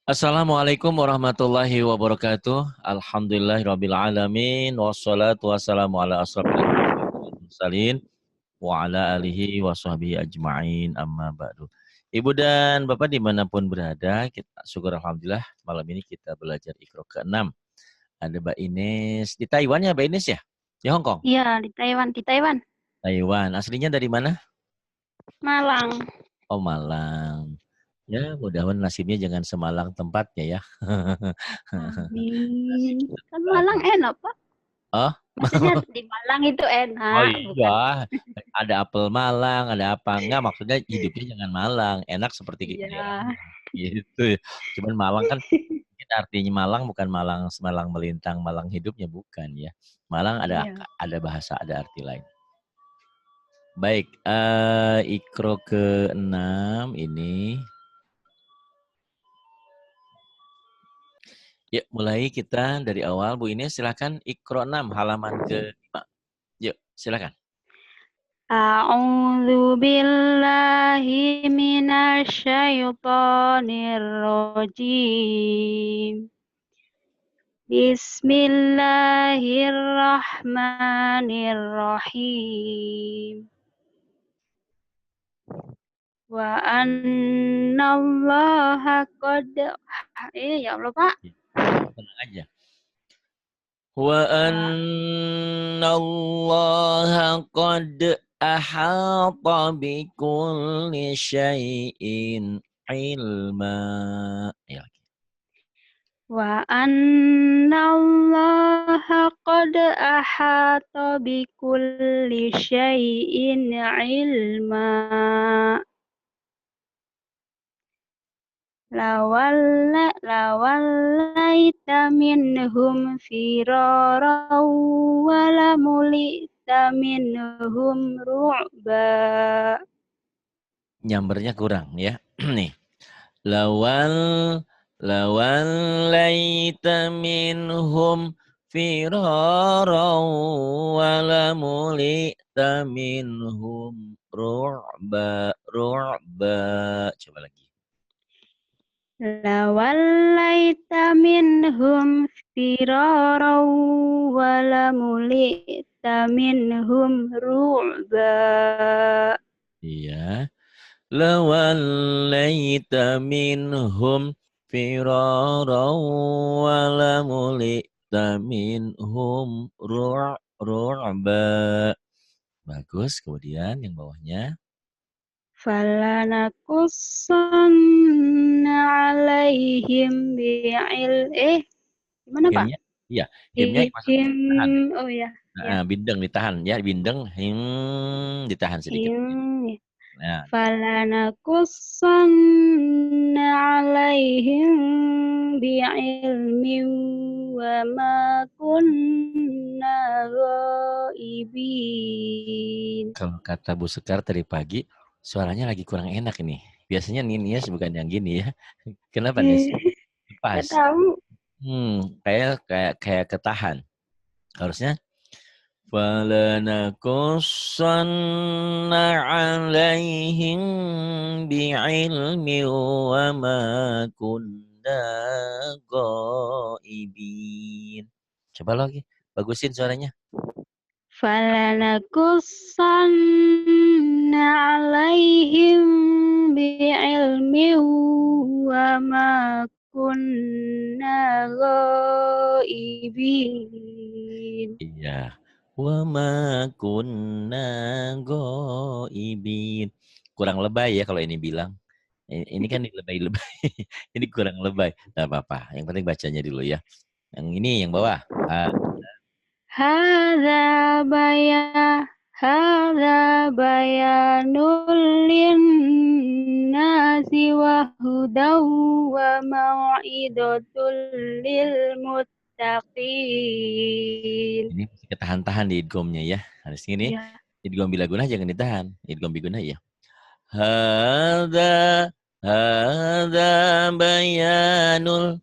Assalamualaikum warahmatullahi wabarakatuh. Alhamdulillahirabbil alamin wassalatu wassalamu ala asrofil anbiya'i wal mursalin wa ala alihi wa sahbihi ajma'in amma ba'du. Ibu dan Bapak dimanapun berada, kita syukur alhamdulillah malam ini kita belajar Iqra ke-6. Ada Mbak Ines di Taiwan ya, Mbak Ines ya? Di Hong Kong. Iya, di Taiwan, di Taiwan. Taiwan. Aslinya dari mana? Malang. Oh, Malang. Ya, mudah-mudahan nasibnya jangan semalang tempatnya ya. Amin. Nasib Kan tempatnya. Malang enak, Pak. Oh, Maksudnya di Malang itu oh enak, iya, bukan? ada apel Malang, ada apa enggak? Maksudnya hidupnya jangan Malang, enak seperti Iya. daerahnya, gitu. Cuman Malang kan mungkin artinya Malang bukan Malang Malang melintang, Malang hidupnya bukan ya. Malang Iya. ada bahasa, ada arti lain. Baik, Ikro ke-6 ini. Yuk, mulai kita dari awal. Bu ini silakan Ikro 6 halaman ke-5. Yuk, silakan. A'udzu billahi minasyaitonir rajim. Bismillahirrahmanirrahim. Wa annallaha qad ya Allah, Pak. Tenang aja. Wa Wa anna Allah qad ahata bi kulli syai'in ilma. Ya. Wa annallaha qad ahata bikulli syai'in ilma. Lawallaita minhum firaran wa lamulita minhum ru'ba. Nyambernya kurang ya. Nih. Lawal lawal laita minhum firaran walamulita minhum ru'ba. Coba lagi. Lawallaita minhum firaran wa lamulita minhum ru'ba. Iya. Lawallaita minhum firaran walamulita minhum ru'ba. Bagus. Kemudian yang bawahnya. Falanakussanna alaihim gimana Pak? Himnya, iya. Himnya masuk Him, tahan. oh ya, ya. Nah, bindeng ditahan ya, bindeng ditahan sedikit. Him, Nah, falanakussanna alaihim bi'ilmin wa ma kunna ghaibin. kalau kata Bu Sekar tadi pagi, suaranya lagi kurang enak ini. Biasanya Ninias bukan yang gini ya. Kenapa Nis? Gak Pas. tahu. Kayak ketahan. Harusnya falanakussanna alaihim bi'ilmi wa ma kunna ghaibin. Coba lagi, bagusin suaranya. Falanakussanna alaihim bi'ilmin wa ma kunna ghaibin. Iya. Wa ma kunna ghaibin. Kurang lebay ya kalau ini bilang. Ini kan lebay-lebay. Ini kurang lebay. Tidak apa-apa. Yang penting bacanya dulu ya. Yang ini yang bawah. Hadza bayanul linnasi wa hudaw wa mau'izatul lil muttaqin. Ini mesti ketahan-tahan di idgomnya ya. Harus ini. Ya. Idgom bila guna jangan ditahan. Idgom biguna ya. Hadza bayanul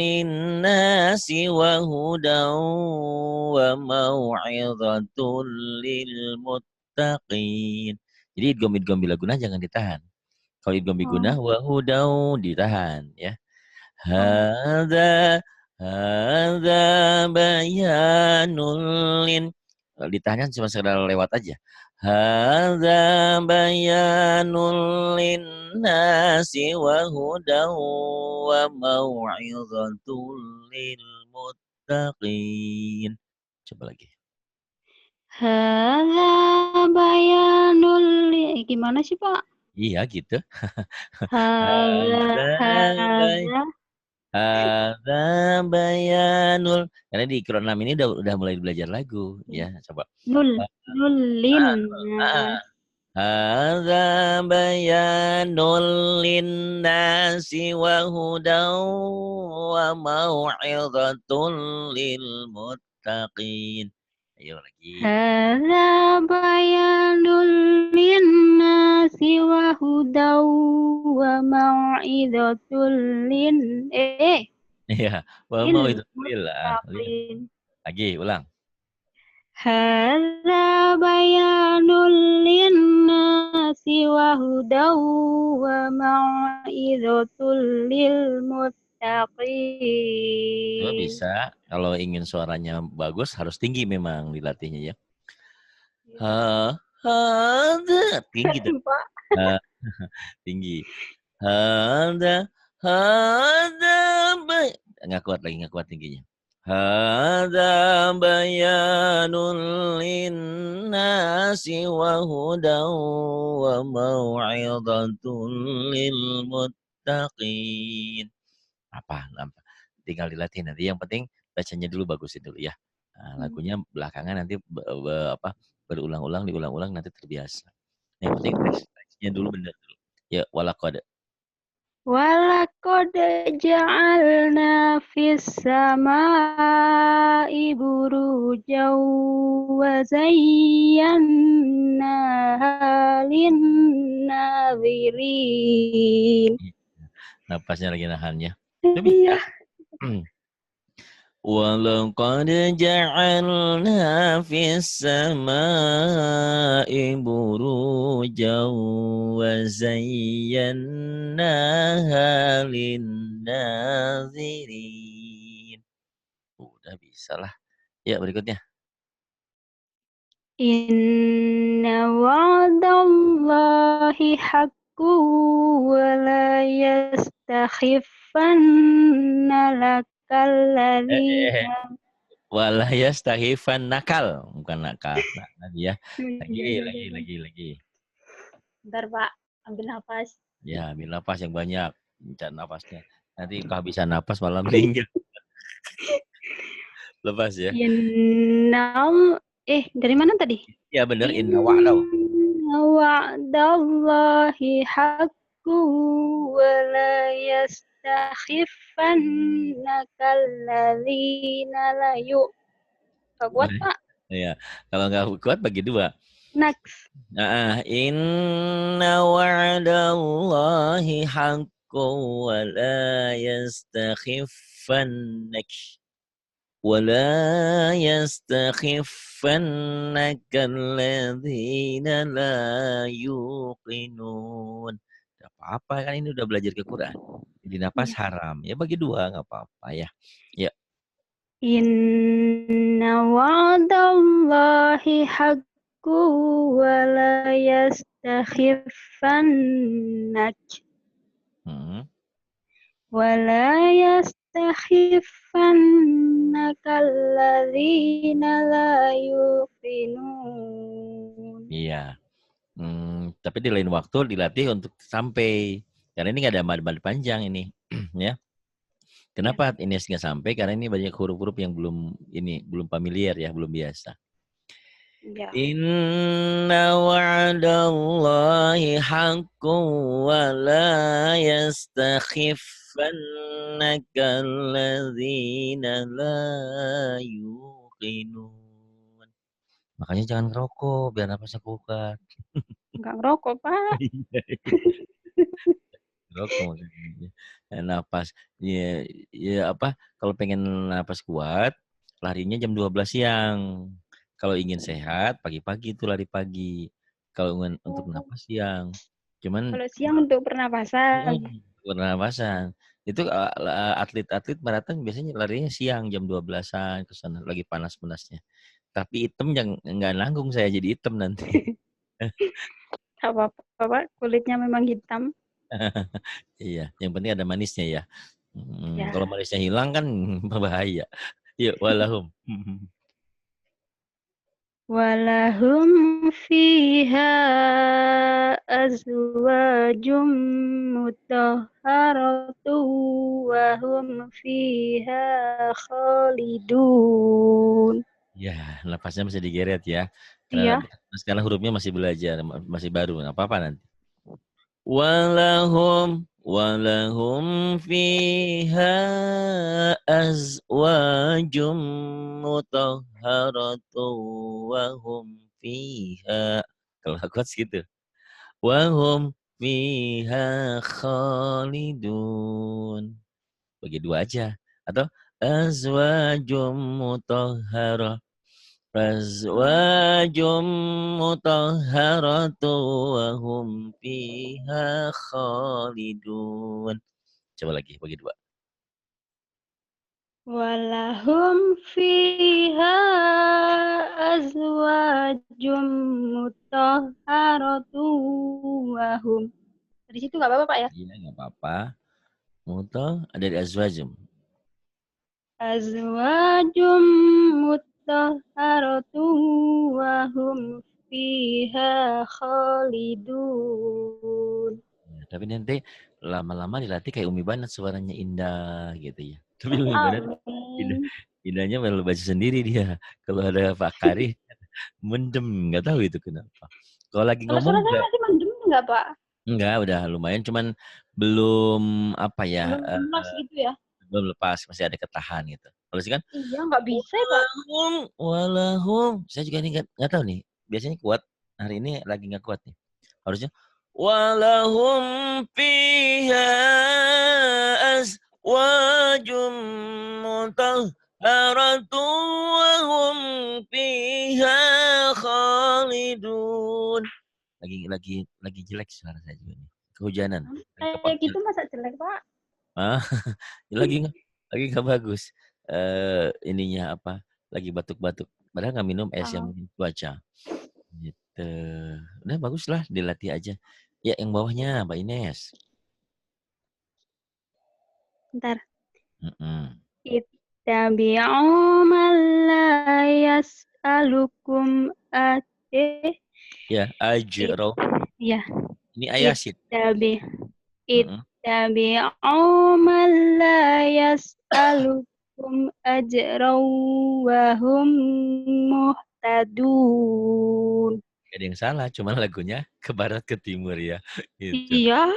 linnasi wa hudaw wa mau'izatul lil muttaqin. Jadi idgom bila guna jangan ditahan. Kalau idgham bigunah wa hudau ditahan ya. Oh. Hadza bayanul lin. Kalau ditahan kan cuma sekedar lewat aja. Hadza bayanul linnasi wa hudaw wa mau'izatul lil muttaqin. Coba lagi. Hadza bayanul gimana sih, Pak? Iya gitu. Hadza hadza Hadza bayanul. Karena di Quran 6 ini udah mulai belajar lagu ya. Coba. nul nullin. Hadza bayanul linnasi wa hudaw wa mau'izatul lil muttaqin. Ayo lagi. Hadza bayanul linnasi wa hudaw wa mau'izatul Iya, wa lil mau'izatul lil. muttaqin. Lagi ulang. Hadza bayanul linnasi wa hudaw wa mau'izatul lil Itu muttaqin. bisa. Kalau ingin suaranya bagus harus tinggi memang dilatihnya ya. Hadza tinggi tuh. Pak. Tinggi. Hadza nggak kuat lagi, nggak kuat tingginya. Hadza bayanul linnasi wa hudaw wa mau'izatul lil muttaqin. Apa? Tinggal dilatih nanti. Yang penting bacanya dulu bagusin dulu ya. Nah, lagunya belakangan nanti berulang-ulang, diulang-ulang nanti terbiasa. Yang penting teksnya dulu benar dulu. Ya, walaqad. Walaqad ja'alna fis samaa'i burujan wa zayyanaha lin-nazirin. Napasnya lagi nahan ya. Itu bisa. Walaqad ja'alna fis samaa'i burujan wa zayyannaha lin-nazirin. Udah bisa lah. Ya, berikutnya. Inna wa'dallahi haqqun wa la yastakhifanna lakal ladzina Wala yastahifan nakal, bukan nakal. Nah, lagi ya. Lagi. Bentar, Pak. Ambil nafas. Ya, ambil napas yang banyak. Cari napasnya. Nanti kehabisan napas malah meninggal. Lepas ya. Dari mana tadi? Ya benar, inna wa'daw. Inna wa'dallahi haqqun wa la yastakhiffannaka alladzina la kuat, Pak. Iya, kalau nggak kuat bagi dua. Next. Inna wa'dallahi haqqun wa la yastakhifannak wa la yastakhiffannaka alladzina la yuqinun. Gak apa-apa kan ini udah belajar ke Quran. Jadi napas haram. Ya bagi dua nggak apa-apa ya. Ya. Inna wa'dallahi haqqun wa la yastakhifannak wa la yastakhiffannaka alladzina la yuqinun. Iya. Tapi di lain waktu dilatih untuk sampai. Karena ini nggak ada mad panjang ini. Ya. Kenapa ini nggak sampai? Karena ini banyak huruf-huruf yang belum familiar ya, belum biasa. Ya. Inna wa'dallahi haqqun wa la yastakhiffannaka alladzina la yuqinun. Makanya jangan ngerokok biar napasnya kuat. Enggak ngerokok, Pak. Ngerokok maksudnya. Napas. Ya apa? Kalau pengen napas kuat, larinya jam 12 siang. Kalau ingin sehat, pagi-pagi itu lari pagi. Kalau ingin untuk napas siang. Cuman Kalau siang untuk pernapasan. pernapasan. Itu atlet-atlet maraton biasanya larinya siang jam 12-an ke sana lagi panas-panasnya. Tapi hitam yang nggak nanggung saya jadi hitam nanti. Gak apa-apa, Pak. Kulitnya memang hitam. Iya, yang penting ada manisnya ya. Kalau Ya. manisnya hilang kan berbahaya. Yuk, walahum. Walahum fiha azwajum mutahharatu wa hum fiha khalidun. Ya, napasnya masih digeret ya. Karena Iya. sekarang hurufnya masih belajar, masih baru. Nggak apa-apa nanti. Walahum fiha azwajum mutahharatu wa hum fiha. Kalau aku gitu. Wa hum fiha khalidun. Bagi dua aja. Atau azwajum mutahharah. Azwajum mutahharatu wa hum fiha khalidun. Coba lagi bagi dua. Walahum fiha azwajum mutahharatu wa hum. Dari situ nggak apa-apa, Pak ya? Iya, nggak apa-apa. Mutah dari azwajum. Azwajum mutahharatu wa hum fiha khalidun. Ya, tapi nanti lama-lama dilatih kayak Umi Banat suaranya indah gitu ya. Tapi Umi Banat indah, Amin. indahnya malu baca sendiri dia. Kalau ada Pak Kari mendem, nggak tahu itu kenapa. Kalau lagi Kalau ngomong suara saya nggak, masih mendem nggak, Pak? enggak, udah lumayan. Cuman belum apa ya, Belum lunas gitu ya? belum lepas, masih ada ketahan gitu. Kalau sih kan, Iya, nggak bisa, Pak. walahum. Saya juga ini nggak tahu nih. Biasanya kuat. Hari ini lagi nggak kuat nih. Harusnya walahum fiha azwajum mutahharatu wa hum fiha khalidun. Lagi jelek suara saya juga nih. Kehujanan. Lagi Kayak kepanasan. gitu masa jelek, Pak? Ah, lagi nggak bagus. Ininya apa? Lagi batuk-batuk. Padahal nggak minum es yang Oh, mungkin cuaca. Gitu. Udah bagus lah dilatih aja. Ya yang bawahnya Mbak Ines. bentar. Mm-mm. Ittabi'u man la yas'alukum eh Ya, it, ajro. ya Ini ayasit. ittabi Mm-mm. ittabi'u man la yas'alukum ajran wa hum muhtadun. Gak ada yang salah, cuman lagunya ke barat ke timur ya. Gitu. Iya,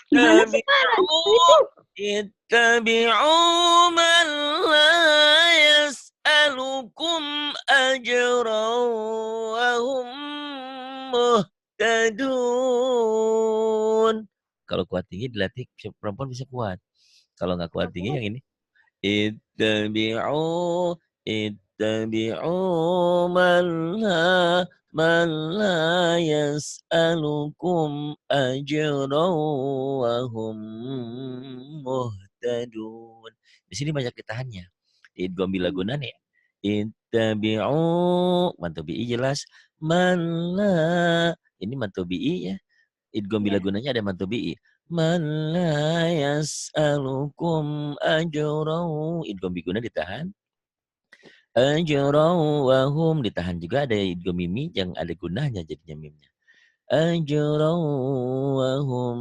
gimana sih Pak? Ittabi'u Itu ittabi'u man la yas'alukum ajran wa hum muhtadun. Kalau kuat tinggi dilatih perempuan bisa kuat. Kalau nggak kuat tinggi yang ini. Ittabi'u ittabi'u man la man la yas'alukum ajran wa hum muhtadun. Di sini banyak ditahannya. Di Gombila Gunane ya. Ittabi'u mantubi'i jelas man la ini mantubi'i ya. Idgham bila ya. gunanya ada mantubi'i. Man la yas'alukum ajran. Idgham biguna ditahan. Ajran wa hum ditahan juga ada idgham mimi yang ada gunanya jadinya mimnya. Ajran wa hum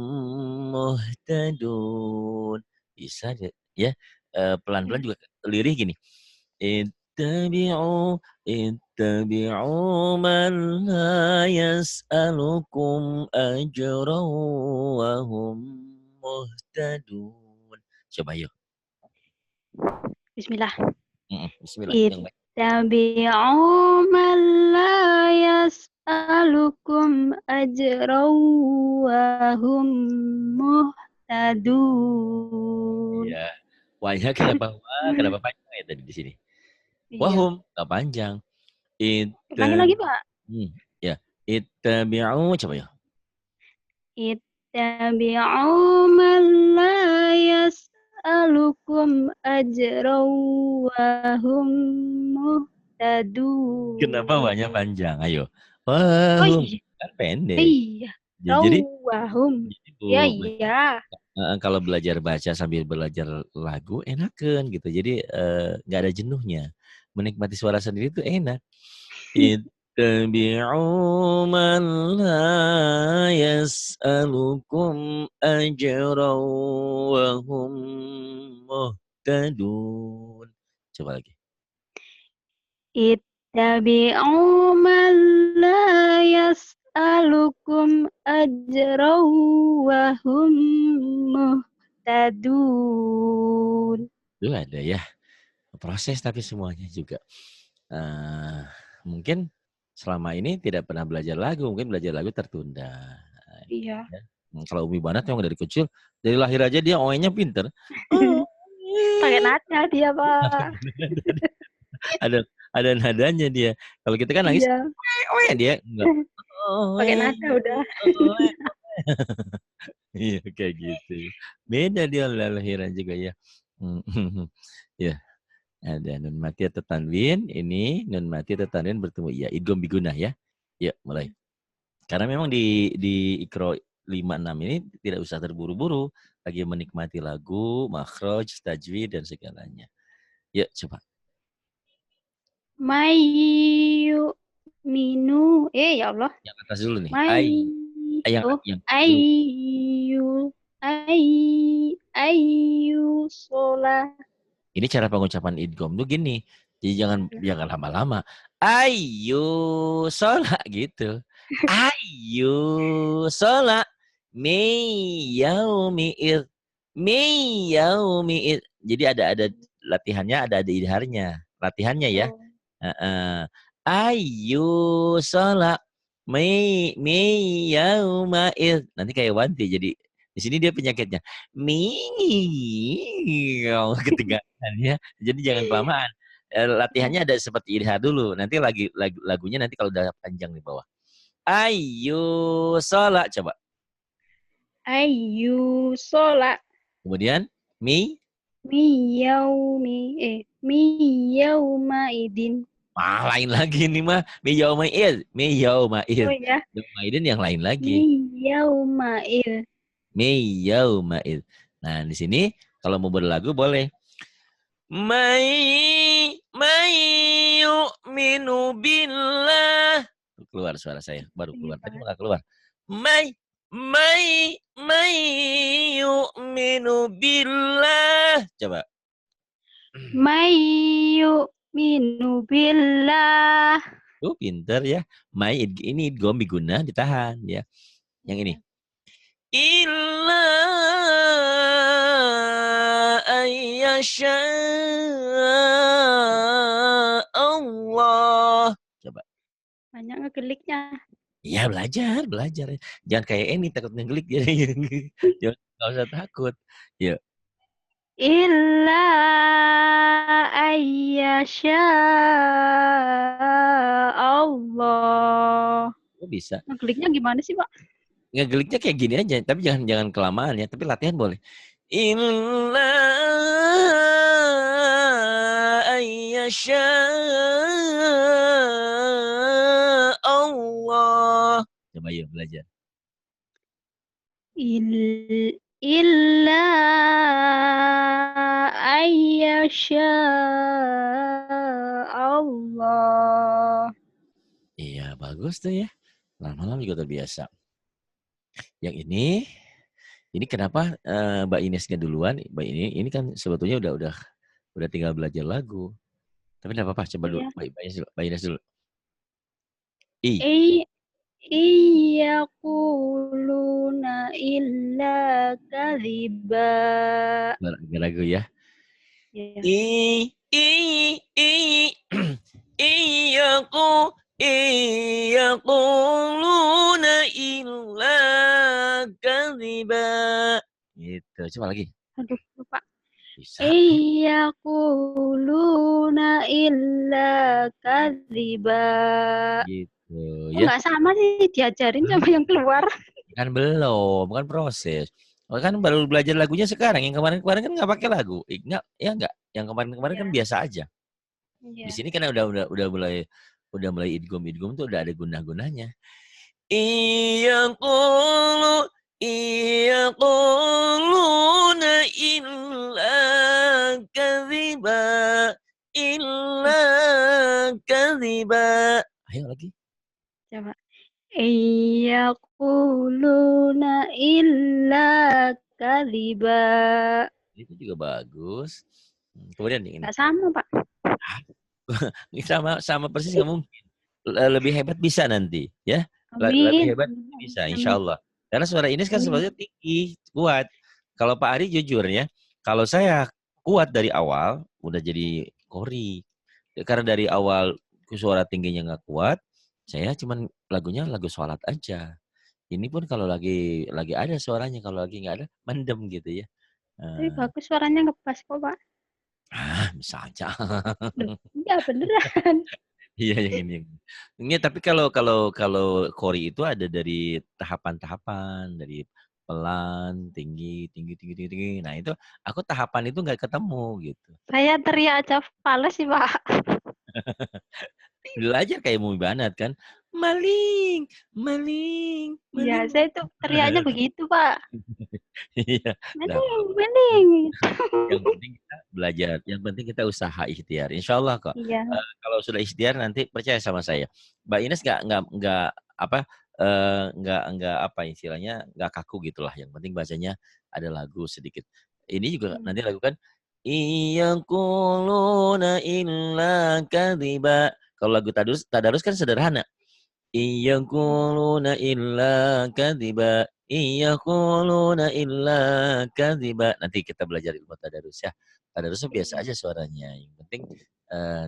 muhtadun. Bisa ya. Pelan-pelan juga lirih gini. Ittabi'u ittabi'u man la yas'alukum ajran wa hum muhtadun. Coba yuk. Bismillah. Bismillah. Yang baik. Ittabi'u man la yas'alukum ajran wa hum muhtadun. Iya. Wahnya kenapa kenapa panjang ya tadi di sini? Iya. Wahum nggak panjang. Ulangi lagi, Ittabi Pak. ya. Ittabi'u coba ya. ittabi'u man la yas'alukum ajran wa hum Kenapa muhtadun. banyak panjang? Ayo. Oh Wahum. iya, Kan pendek. iya. Jadi, Rawahum. Ya Bu, iya. kalau belajar baca sambil belajar lagu enakan gitu. Jadi nggak ada jenuhnya. Menikmati suara sendiri itu enak. Ittabi'u man la yas'alukum ajran wa hum muhtadun. Coba lagi. Ittabi'u man la yas'alukum ajran wa hum muhtadun. Itu ada ya. Proses tapi semuanya juga. Mungkin selama ini tidak pernah belajar lagu, mungkin belajar lagu tertunda. Iya. Ya. Kalau Umi Banat yang dari kecil, dari lahir aja dia OE-nya pinter. Oh, Pakai nada dia, Pak. ada ada nadanya dia. Kalau kita kan nangis, Iya. OE dia enggak. Pakai OE, nada udah. OE. Iya kayak gitu. Beda dia lahiran juga ya. Ya, ada nun mati atau tanwin. Ini nun mati atau tanwin bertemu ya. Idgham bigunnah ya. Ya, mulai. Karena memang di Iqra 5, 6 ini tidak usah terburu-buru. Lagi menikmati lagu, makhraj, tajwid, dan segalanya. Ya, coba. Mayu minu. Ya Allah. Yang atas dulu nih. May. Yang Oh, dulu. ayu. Ayu sola. Ini cara pengucapan idgham tuh gini. Jadi jangan lama-lama. Ayu sholat gitu. Ayu sholat. Miyaumi'id. Miyaumi'id. Jadi ada latihannya, ada idharnya. Latihannya ya. Ayu sholat. Miyaumaid. Nanti kayak Wanti. Jadi di sini dia penyakitnya. Miau ketegangan ya. Jadi jangan kelamaan. Latihannya ada seperti idhar dulu. Nanti lagunya nanti kalau udah panjang di bawah. Ayu sholat. Coba. Ayu sola. Kemudian Miyaumaidin. lain lagi nih mah. Miyaumaid. Miyaumaid. Oh ya. Yaumaidin yang lain lagi. Miyaumaid. Miyaumaid. Nah, di sini kalau mau berlagu boleh. Mai yu'minu billah. Keluar suara saya, baru keluar. Tadi nggak keluar. Mai yu'minu billah. Coba. May yu'minu billah. Pinter ya. Mai ini idgham bigunnah ditahan ya. Yang ini. Illa ayyasha Allah. Coba. Banyak ngegeliknya. Iya belajar. Jangan kayak ini takut ngegelik jadi jangan nggak usah takut. Yuk. Illa ayyasha Allah. Kok bisa? Ngegeliknya gimana sih, Pak? Ngegeliknya kayak gini aja, tapi jangan kelamaan ya, tapi latihan boleh. Illa ayyasha Allah. Coba yuk belajar. Illa ayyasha Allah. Iya, bagus tuh ya. Lama-lama juga terbiasa. Yang ini kenapa Mbak Inesnya duluan? Mbak ini kan sebetulnya udah tinggal belajar lagu. Tapi enggak apa-apa, coba dulu. Ya. Mbak Ines dulu. Iyaquluna illa kadhiba. Lagu ya. Ya. Iyaquluna illa kadhiba. Gitu. Coba lagi. Aduh, lupa. Bisa. Iyaquluna illa kadhiba. Gitu Oh, ya. enggak sama sih, diajarin sama yang keluar. Kan belum, kan proses. Oh, kan baru belajar lagunya sekarang. Yang kemarin-kemarin kan nggak pakai lagu. Enggak, ya enggak. Yang kemarin-kemarin kan Iya, biasa aja. Di iya. sini kan udah mulai idgham tuh udah ada gunah-gunanya. Iyaqulu iyaquluna illa kadhiba illa kadhiba. Ayo lagi. Coba. Yaquluna illa kadziba. Itu juga bagus. Kemudian ini. Nggak sama, Pak. Sama persis nggak mungkin. Lebih hebat bisa nanti, ya. Lebih Amin. hebat bisa, insya Amin. Allah. Karena suara Ines kan Amin. sebetulnya tinggi, kuat. Kalau Pak Ari jujur ya, kalau saya kuat dari awal, udah jadi kori. Karena dari awal suara tingginya nggak kuat, saya cuman lagunya lagu sholat aja. Ini pun kalau lagi ada suaranya, kalau lagi nggak ada, mendem gitu ya. Tapi Eh, bagus suaranya ngepas kok, Pak. bisa aja. Loh, iya beneran. Iya yang ini. Ini tapi kalau kori itu ada dari tahapan-tahapan, dari pelan, tinggi, tinggi, tinggi, tinggi, tinggi. Nah itu aku tahapan itu nggak ketemu gitu. Saya teriak aja fales sih, Pak. Belajar kayak Mumi Banat kan, maling, maling, Iya, maling. saya tuh teriaknya begitu, Pak. Iya, nggak Mending, apa-apa. mending. Yang penting kita belajar, yang penting kita usaha ikhtiar. Insya Allah kok. Iya. Kalau sudah ikhtiar nanti percaya sama saya. Mbak Ines nggak apa nggak apa istilahnya nggak kaku gitulah. Yang penting bacanya ada lagu sedikit. Ini juga nanti lagu kan. Iyaquluna illa kadhiba. Kalau lagu tadarus kan sederhana. Iyaquluna illa kadhiba. Iyaquluna illa kadhiba. Nanti kita belajar ilmu tadarus ya. Tadarusnya biasa Iya. aja suaranya. Yang penting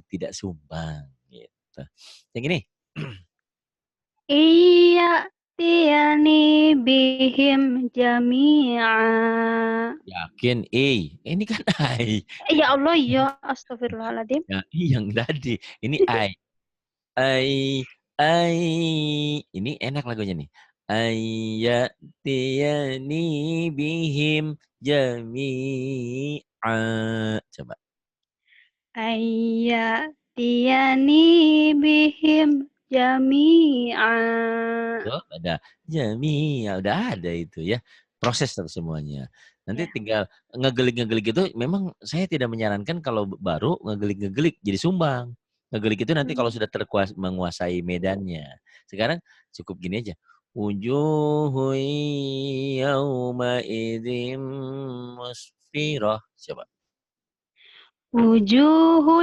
tidak sumbang gitu. Yang ini Iya, tiani bihim jami'a. yakin ini kan ai. Ya Allah, ya astagfirullahaladzim. Ya, yang tadi ini ai. Ai ini enak lagunya nih. Ayatiyani bihim jami'a. Coba. Iya, tiani bihim jami'a. Tuh, ada jami'a, udah ada itu ya. Proses terus semuanya. Nanti Ya. tinggal ngegelik-ngegelik itu memang saya tidak menyarankan kalau baru ngegelik-ngegelik jadi sumbang. Ngegelik itu nanti kalau Hmm. sudah menguasai medannya. Sekarang cukup gini aja. Wujuhu yawma idzim musfirah. Coba. Wujuhu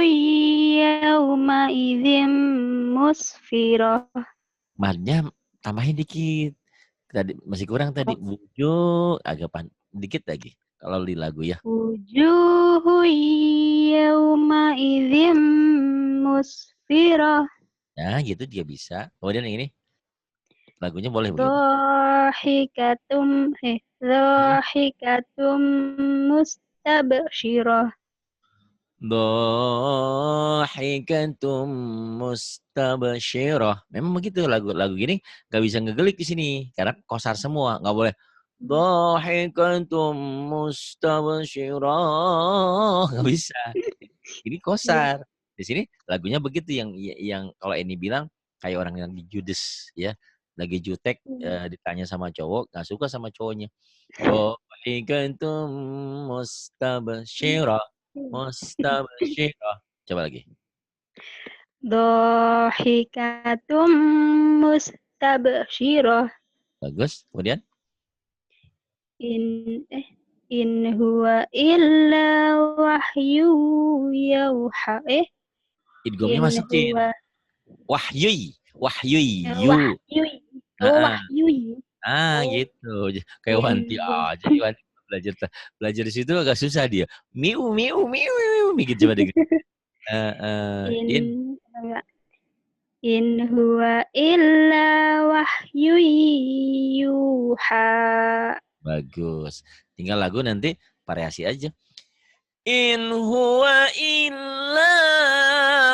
yawma idzim musfirah. Madnya tambahin dikit. Tadi masih kurang tadi. Wujuh agak dikit lagi. Kalau di lagu ya. Wujuhu yawma idzim musfirah. Nah, gitu dia bisa. Kemudian yang ini lagunya boleh begitu. Dhahikatum Hmm. dhahikatum mustabsyirah. Dhahikatum mustabsyirah. Memang begitu lagu-lagu gini nggak bisa ngegelik di sini karena kosar semua, nggak boleh. Dhahikatum mustabsyirah nggak bisa. Ini Iya. kosar. Di sini lagunya begitu yang kalau ini bilang kayak orang yang judes ya, lagi jutek ditanya sama cowok, nggak suka sama cowoknya. Dhahikatum mustabsyirah. Mustabsyirah. Coba lagi. Dhahikatum mustabsyirah. Bagus. Kemudian In eh in huwa illa wahyu yauha. idghamnya In masukin. huwa Wahyui. Wahyui. Yu. wahyu. Oh, Ah, wahyu. Oh, gitu. Kayak Wanti in aja nih Wanti belajar belajar di situ agak susah dia. Miu miu miu miu mikir coba deh. In in enggak. In huwa illa wahyu yuha. bagus. Tinggal lagu nanti variasi aja. In huwa illa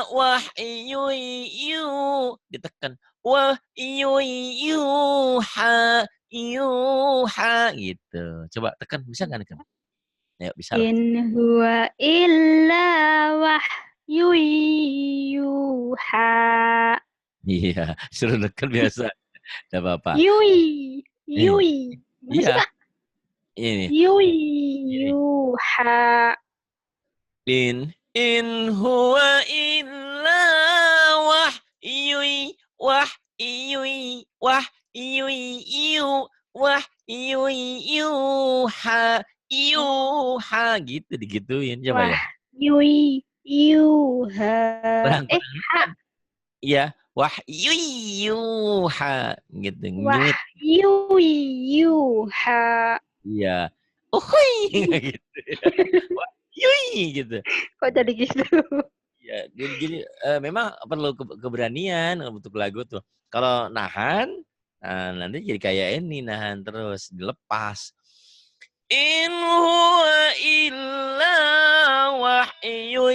wahyu yu ditekan wahyu yuha yuha gitu. Coba tekan, bisa nggak tekan? Ayo, bisa lah. In huwa illa wahyu yuha. Iya, suruh tekan biasa. Tidak apa-apa. Yui. Eh, Yui. Mana sih, iya, Pak? ini. Yui Ini. yuha. In huwa illa wahyui wahyui wahyui wahyui yuha yuha gitu digituin coba ya. Wahyui yuha. Kurang Eh, kurang ha. kan? Iya, wahyui yuha gitu nyut. Wahyui yuha. Iya. Uhui gitu. Wahyui gitu. Kok jadi gitu? Ya, jadi memang perlu keberanian untuk lagu tuh. Kalau nahan, nah, nanti jadi kayak ini nahan terus dilepas. In huwa illa wahyu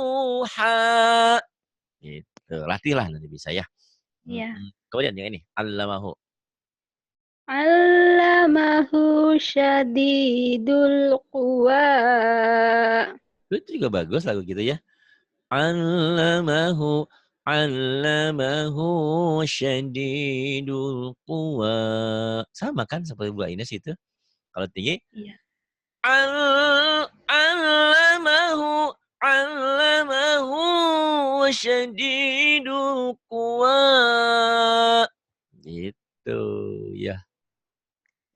yuha. Gitu. Latihlah nanti bisa ya. Iya. Kemudian yang ini, allamahu. Allamahu syadidul quwa. Itu juga bagus lagu gitu ya. Allamahu allamahu syadidul quwa. Sama kan seperti Bu Ines itu. Kalau tinggi Iya. allamahu allamahu syadidul quwa. Gitu ya,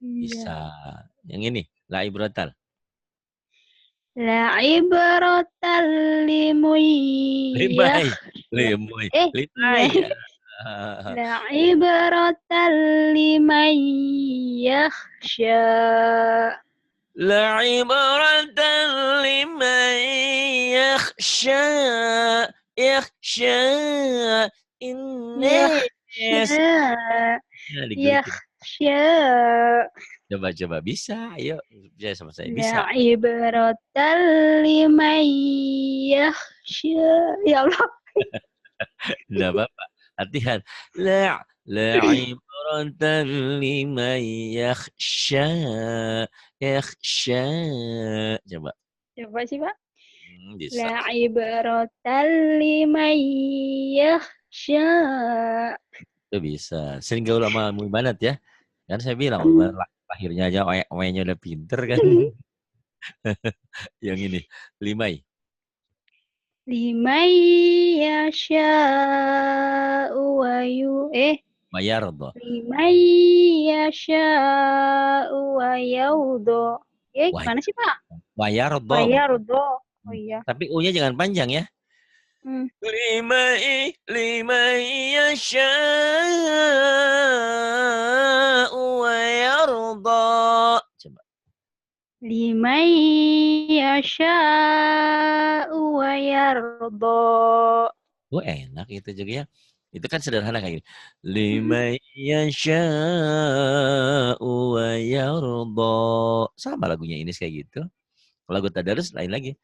Iya. bisa. Yang ini la ibratal. La ibratan limun Limai, yakhsha. limai, Iya. limai. La ibratan liman yakhsha. لعبرة لمن يخشى يخشى الناس. Yakhsha. Nah, digelitik. Yakhsha. Coba-coba bisa, ayo bisa sama saya bisa. La ibratan liman yakhsha. Ya Allah. Enggak apa-apa. Latihan. La'ibratan liman yakhsha yakhsha. Coba. Coba sih, Pak. Bisa. La ibratan liman yakhsha. Itu bisa. Sering gaul sama Umi Banat ya. Kan saya bilang lahirnya aja oe-nya udah pinter kan. Yang ini, limai. Liman yasha'u wa Mayardo. liman yasha'u wa yaudo. Wah, Gimana sih, Pak? Mayardo. Wa yardo. Oh iya. Tapi U-nya jangan panjang ya. Hmm. Limai yasha'u wa yarda. Coba. Liman yasha'u wa yardo. Oh, enak itu juga ya. Itu kan sederhana kayak gini. Limai yasha'u wa yarda. Sama lagunya ini kayak gitu. Kalau lagu tadarus lain lagi.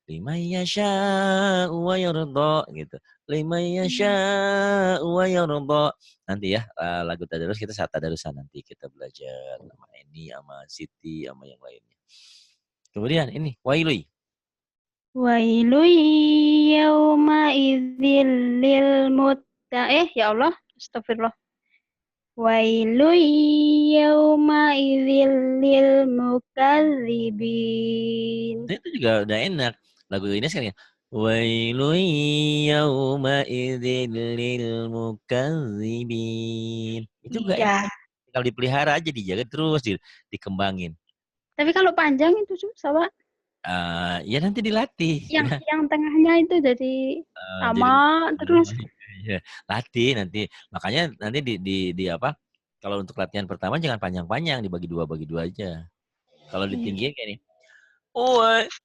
Liman yasha'u wa yarda gitu. Liman yasha'u wa yarda. Nanti ya lagu tadarus kita saat tadarusan nanti kita belajar sama Eni, sama Siti, sama yang lainnya. Kemudian ini wailui. Wailu yawma idzil lil ya Allah, astagfirullah. Wailu yawma idzil lil mukadzibin. Itu juga udah enak. Lagu ini sekarang wailui yauma idzil lil mukadzibin. Itu juga enak. Iya. Kalau dipelihara aja dijaga terus dikembangin. Tapi kalau panjang itu susah, Pak. Ya nanti dilatih. Yang tengahnya itu jadi Jadi sama terus. ya, latih nanti. Makanya nanti di apa? Kalau untuk latihan pertama jangan panjang-panjang, dibagi dua aja. Kalau ditinggiin kayak ini.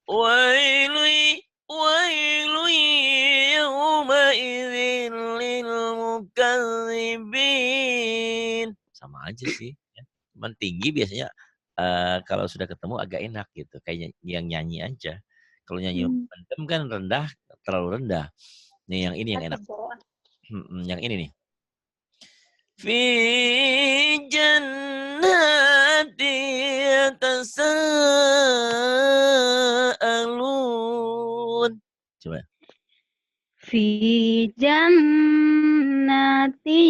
Wailui wailui yauma idzin lil mukadzibin. Sama aja sih. Ya. Cuman tinggi biasanya kalau sudah ketemu agak enak gitu. Kayak yang nyanyi aja. Kalau nyanyi pendem kan rendah, terlalu rendah. Nih yang ini yang enak. Yang ini nih. Fi jannati yatasaalun. Coba. Fi jannati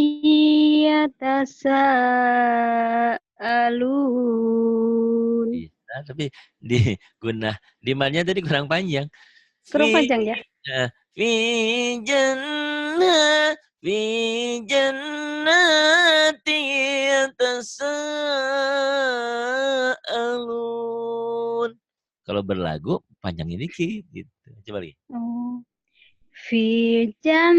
yatasaalun. Bisa, tapi di di malnya tadi kurang panjang. Kurang Fi panjang ya? fi jannah fi jannati yatasaalun. Kalau berlagu panjangin dikit gitu. Coba lagi. Oh. Fi jannati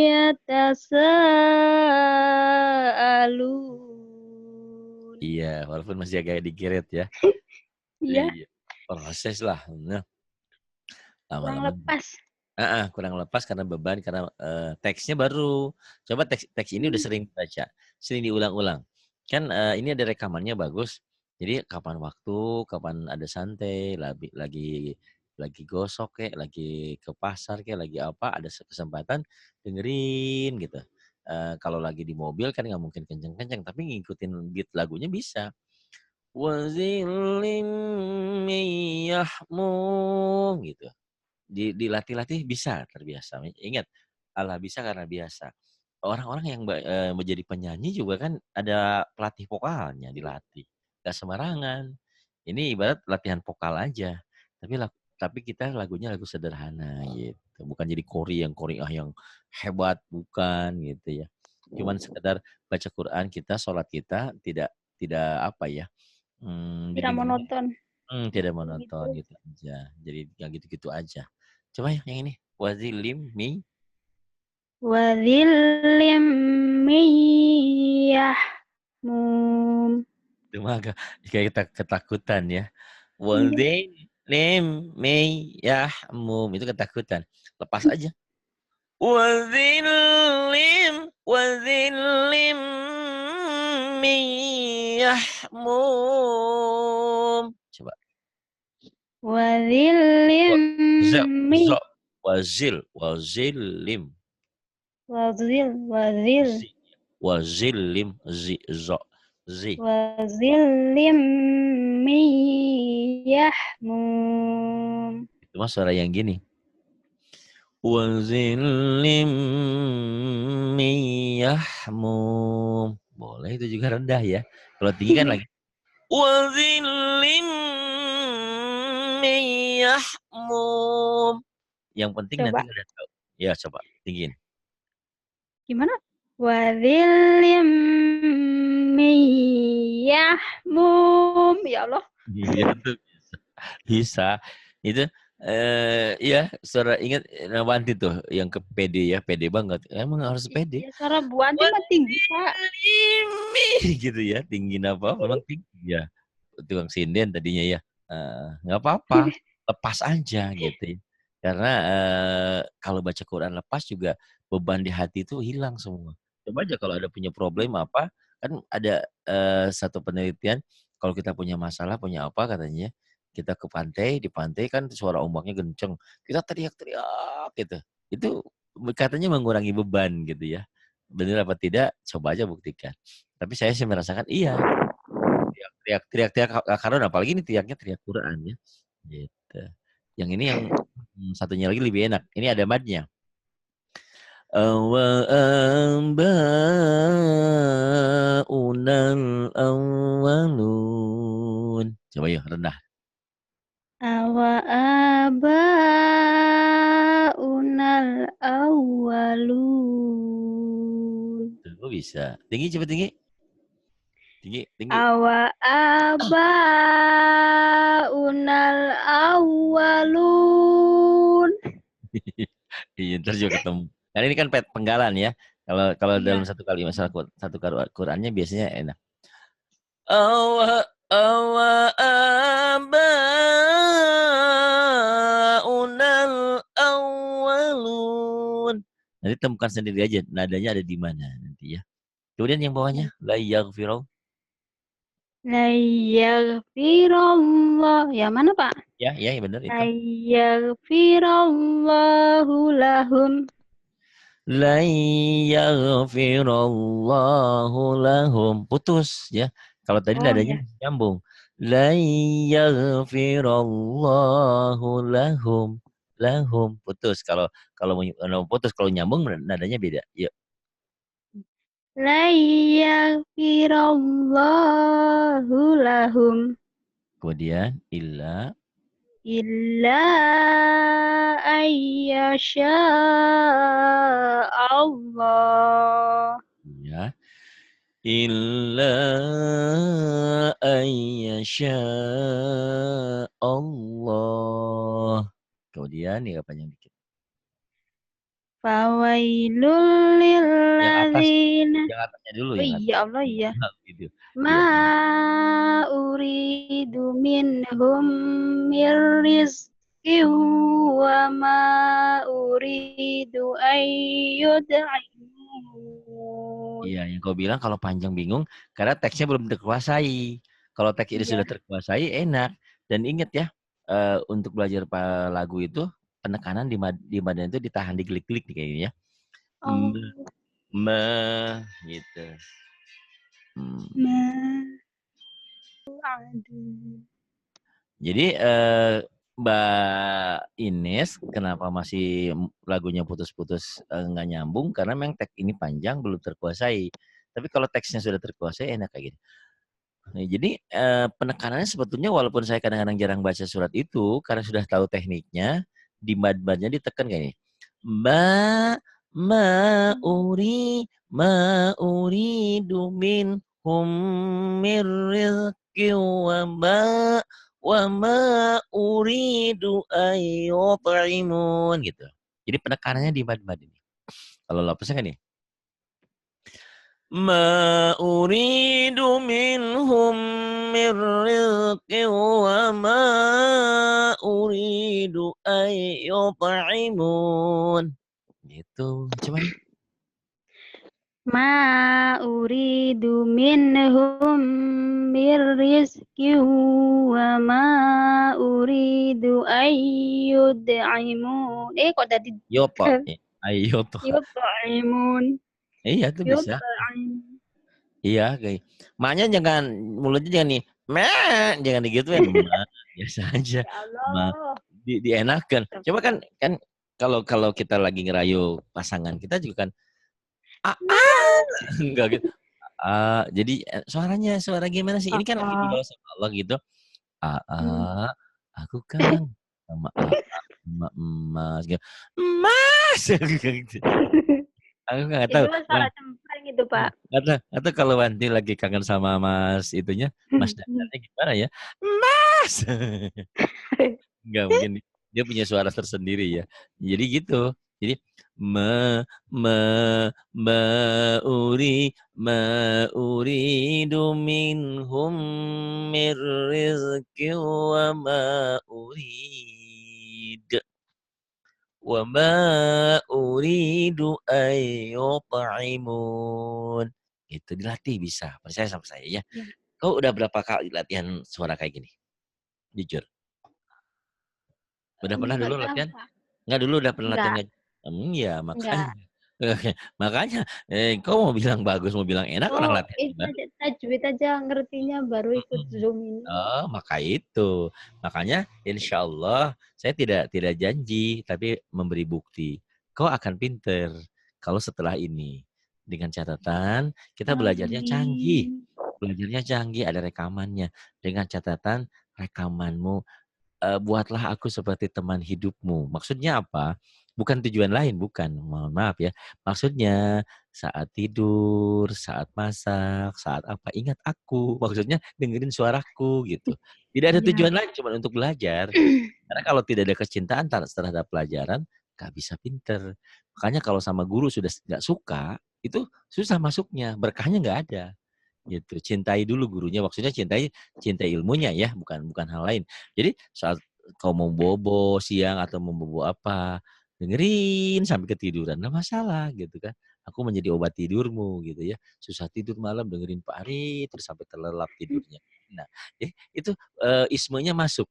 yatasaalun. Iya, walaupun masih agak digeret ya. Iya, Iya, proses lah. Nah, kurang lama-lama lepas. kurang lepas karena beban karena teksnya baru. Coba teks ini udah sering baca, sering diulang-ulang. Kan ini ada rekamannya bagus. Jadi kapan waktu, kapan ada santai, lagi gosok kayak, lagi ke pasar kayak, lagi apa, ada kesempatan dengerin gitu. Kalau lagi di mobil kan nggak mungkin kenceng-kenceng, tapi ngikutin beat lagunya bisa. Wazillim miyahmum gitu. Dilatih-latih bisa terbiasa. Ingat, Allah bisa karena biasa. Orang-orang yang menjadi penyanyi juga kan ada pelatih vokalnya dilatih. Gak sembarangan. Ini ibarat latihan vokal aja. Tapi kita lagunya lagu sederhana gitu. Bukan jadi Korea yang hebat, bukan gitu ya. Cuman sekedar baca Quran kita, sholat kita tidak apa ya, Tidak didengarnya monoton. tidak Begitu. monoton gitu aja. Jadi yang gitu-gitu aja. Coba yang ini. Wazilim mi. Wadhillim miyahmum. Itu mah agak kayak kita ketakutan ya. Wazilim mi yahmum. Itu ketakutan. Lepas aja. Wazilim mi yahmum. Coba. Wadhillim Zo, mi. zo. Wazilim. Wazil. Zi. Wazilim zi zo. Zi. Wazillim miyahmum. Itu mah suara yang gini. Wazilim miyahmum. Boleh itu juga rendah ya. Kalau tinggi kan lagi. Wazilim miyahmum. Yang penting Coba. nanti nggak tahu. Ya coba tinggiin. Gimana? Wadhillim miyahmum. Ya Allah. Iya tuh bisa. Itu ya suara ingat Nawanti tuh yang ke PD ya, PD banget. Emang harus PD. Ya, suara Bu Anti mah tinggi, Kak. Gitu ya, tinggi apa? Memang tinggi ya. Tukang sinden tadinya ya. Nggak apa-apa, lepas aja gitu ya. Karena kalau baca Quran lepas juga beban di hati itu hilang semua. Coba aja kalau ada punya problem apa, kan ada satu penelitian kalau kita punya masalah, punya apa katanya, kita ke pantai, di pantai kan suara ombaknya kenceng, kita teriak-teriak gitu. Itu katanya mengurangi beban gitu ya. Benar apa tidak? Coba aja buktikan. Tapi saya sih merasakan iya. Teriak-teriak karena apalagi ini teriaknya teriak Quran ya. Gitu. Yang ini yang satunya lagi lebih enak. Ini ada madnya. Unal awalun. Coba yuk rendah. Abaunal awwalun. Tuh bisa. Tinggi coba tinggi. Tinggi. Abaunal awwalun. Iya, ntar juga ketemu. Karena ini kan penggalan ya. Kalau kalau Iya. dalam satu kali masalah satu Qurannya biasanya enak. Abaunal awwalun. Nanti temukan sendiri aja nadanya ada di mana nanti ya. Kemudian yang bawahnya la yaghfiru. La yaghfirullah. Ya mana, Pak? Ya benar itu. La yaghfirullahu lahum. lan yaghfirallahu lahum. Putus ya. Kalau tadi Oh nadanya ya. nyambung. Lan yaghfirallahu lahum. Lahum putus. Kalau putus, kalau nyambung nadanya beda. Yuk. La yaghfirallahu lahum Kemudian illa illa ayyasha Allah. ya. Illa ayyasha Allah. Kemudian ya panjang dikit. Fawailul Yang atas, lilladzina. yang atasnya dulu, Oh yang atas. iya Allah ya. Gitu. Ma Iya. uridu minhum mir rizqin wa ma uridu ayyud'imun. Iya, yang kau bilang kalau panjang bingung karena teksnya belum terkuasai. Kalau teks ini Iya. sudah terkuasai enak. Dan ingat ya, untuk belajar lagu itu penekanan di badan itu ditahan digelik-gelik nih kayaknya ya. Oh, Me gitu. ma aduh. Jadi Mbak Ines kenapa masih lagunya putus-putus nggak nyambung karena memang teks ini panjang belum terkuasai. Tapi kalau teksnya sudah terkuasai enak kayak gitu. Nah, jadi penekanannya sebetulnya walaupun saya kadang-kadang jarang baca surat itu karena sudah tahu tekniknya di mad-madnya ditekan kayak ini. Ma ma uridu minhum mir rizqi wa ma uridu ayyut'imun gitu. Jadi penekanannya di mad-mad ini. Kalau lapasnya kan nih. Ma uridu minhum mir rizqi wa ma uridu ayyut'imun. Gitu. Coba nih. Ma uridu minhum mir rizqin wa ma uridu ayyud'imun. Kok tadi Yoto. Ayoto. yut'imun. Iya tuh bisa. Yut'imun. Iya kayak. Maknya jangan mulutnya jangan nih. Jangan digituin. Biasa aja. Ya Ma, Allah. dienakan. Coba kan kalau kalau kita lagi ngerayu pasangan kita juga kan enggak gitu. Jadi suaranya suara gimana sih? Ini kan lagi dibawa sama Allah gitu. Aku kangen sama sama emas gitu. Emas gitu. Aku nggak tahu. Itu suara cempreng itu, Pak. Atau kalau Wanti lagi kangen sama Mas itunya, Mas Dandannya gimana ya? Mas. Enggak mungkin dia punya suara tersendiri ya. Jadi gitu. Jadi me me me ma uridu minhum mir rizqi wa ma uridu ayyut'imun. Itu dilatih bisa. Percaya sama saya ya. Ya. Kau udah berapa kali latihan suara kayak gini? Jujur. Udah pernah Enggak dulu tahu, latihan? Pak. Enggak dulu udah pernah latihan Enggak. nggak? Ya Enggak. makanya. Makanya kau mau bilang bagus, mau bilang enak orang Oh, latihan itu gimana? aja tajwid aja ngertinya baru ikut Zoom ini. Oh, maka itu. Makanya insya Allah saya tidak janji, tapi memberi bukti. Kau akan pinter kalau setelah ini. Dengan catatan kita belajarnya canggih. Amin. Belajarnya canggih, ada rekamannya. Dengan catatan rekamanmu buatlah aku seperti teman hidupmu. Maksudnya apa? Bukan tujuan lain, bukan. Mohon maaf ya. Maksudnya saat tidur, saat masak, saat apa, ingat aku. Maksudnya dengerin suaraku gitu. Tidak ada Iya. tujuan lain, cuma untuk belajar. Karena kalau tidak ada kecintaan terhadap pelajaran, gak bisa pinter. Makanya kalau sama guru sudah gak suka, itu susah masuknya. Berkahnya gak ada gitu. Cintai dulu gurunya, maksudnya cintai ilmunya ya, bukan bukan hal lain. Jadi saat kau mau bobo siang atau mau bobo apa, dengerin sampai ketiduran, nggak masalah gitu kan. Aku menjadi obat tidurmu gitu ya. Susah tidur malam dengerin Pak Ari terus sampai terlelap tidurnya. Nah, itu ismenya masuk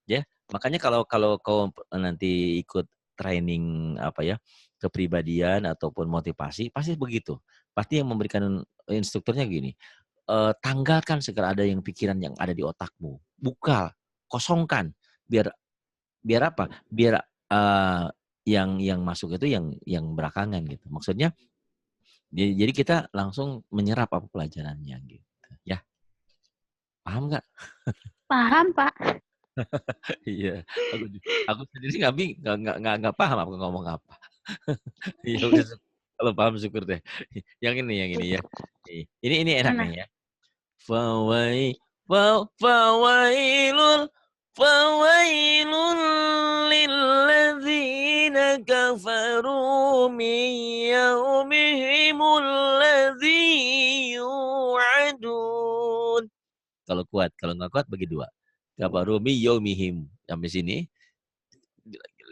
ya. Makanya kalau kalau kau nanti ikut training apa ya kepribadian ataupun motivasi, pasti begitu. Pasti yang memberikan instrukturnya gini, tanggalkan segala ada yang pikiran yang ada di otakmu. Buka, kosongkan. Biar biar apa? Biar yang masuk itu yang belakangan gitu. Maksudnya jadi kita langsung menyerap apa pelajarannya gitu. Ya, paham nggak? Paham, Pak. Iya, aku sendiri nggak paham aku ngomong apa. Ya udah, kalau paham syukur deh. Yang ini ya. Ini enak Mana? nih ya. Fawai fawailul fawailul lilladzina kafaru min yaumihimul ladzi yu'adun. Kalau kuat, kalau nggak kuat bagi dua. Kafaru min yaumihim. Sampai sini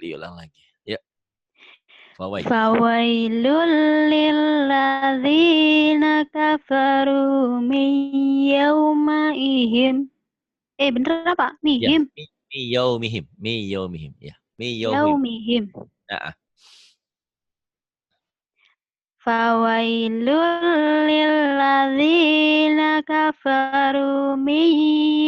diulang lagi. Ya, fawai. Fawailul lilladzina kafaru min yaumaihim. Bener apa? Ya, Mihim. mi yaumihim, mi yaumihim ya. Mi yaumihim. Yaumihim. Nah, Fawailul lilladzina kafaru min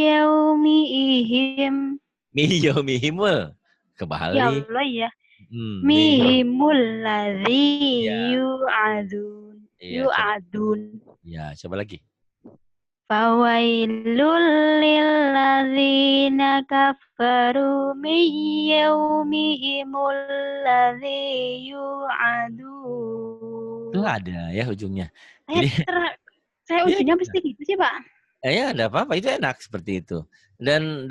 yaumihim. mi yaumihimul. Ya Kebalik. Allah ya. Mi Mihimul ladzi ya. yu'adun. Iya, Yu'adun. ya, coba lagi. Fawailul lilladzina kafaru min yaumihimul ladzi yu'adun. Itu ada ya ujungnya. Saya, Jadi saya ya, ujungnya pasti gitu sih, Pak. ya enggak apa-apa, itu enak seperti itu. Dan